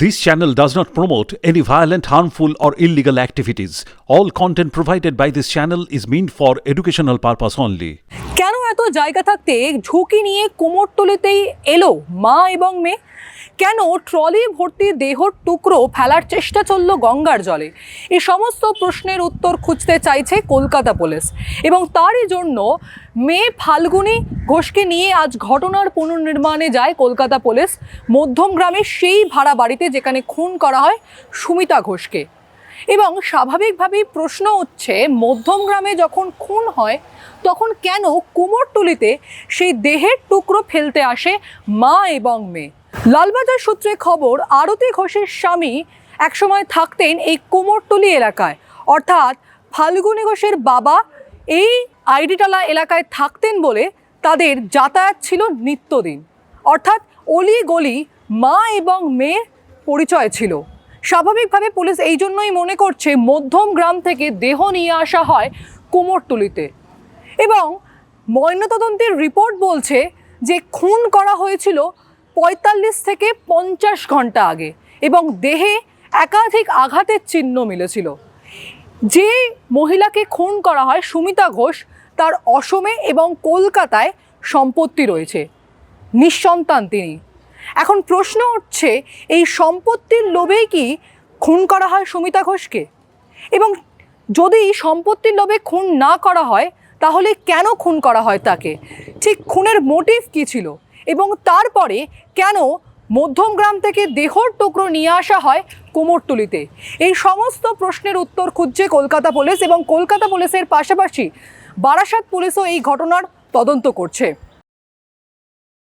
This channel does not promote any violent, harmful, or illegal activities. All content provided by this channel is meant for educational purpose only. কেন এত জায়গা থাকতে ঝুঁকি নিয়ে কোমরটুলিতেই এলো মা এবং মেয়ে? কেন ট্রলি ভর্তি দেহর টুকরো ফেলার চেষ্টা চলল গঙ্গার জলে? এই সমস্ত প্রশ্নের উত্তর খুঁজতে চাইছে কলকাতা পুলিশ এবং তারই জন্য মেয়ে ফাল্গুনী ঘোষকে নিয়ে আজ ঘটনার পুনর্নির্মাণে যায় কলকাতা পুলিশ মধ্যমগ্রামের সেই ভাড়া বাড়িতে যেখানে খুন করা হয় সুমিতা ঘোষকে। এবং স্বাভাবিকভাবেই প্রশ্ন হচ্ছে, মধ্যমগ্রামে যখন খুন হয় তখন কেন কুমোরটুলিতে সেই দেহের টুকরো ফেলতে আসে মা এবং মেয়ে? লালবাজার সূত্রে খবর, আরতি ঘোষের স্বামী একসময় থাকতেন এই কুমোরটুলি এলাকায়, অর্থাৎ ফাল্গুনী ঘোষের বাবা এই আইডিটালা এলাকায় থাকতেন বলে তাদের যাতায়াত ছিল নিত্যদিন, অর্থাৎ অলি গলি মা এবং মেয়ের পরিচয় ছিল। স্বাভাবিকভাবে পুলিশ এই জন্যই মনে করছে মধ্যমগ্রাম থেকে দেহ নিয়ে আসা হয় কুমোরটুলিতে এবং ময়নাতদন্তের রিপোর্ট বলছে যে খুন করা হয়েছিল ৪৫ থেকে ৫০ ঘন্টা আগে এবং দেহে একাধিক আঘাতের চিহ্ন মিলেছিল। যে মহিলাকে খুন করা হয় সুমিতা ঘোষ, তার অসমে এবং কলকাতায় সম্পত্তি রয়েছে, নিঃসন্তান তিনি। এখন প্রশ্ন উঠছে, এই সম্পত্তির লোভেই কি খুন করা হয় সুমিতা ঘোষকে? এবং যদি সম্পত্তির লোভে খুন না করা হয় তাহলে কেন খুন করা হয় তাকে? ঠিক খুনের মোটিভ কী ছিল এবং তারপরে কেন মধ্যমগ্রাম থেকে দেহর টুকরো নিয়ে আসা হয় কুমোরটুলিতে? এই সমস্ত প্রশ্নের উত্তর খুঁজছে কলকাতা পুলিশ এবং কলকাতা পুলিশের পাশাপাশি বারাসাত পুলিশও এই ঘটনার তদন্ত করছে।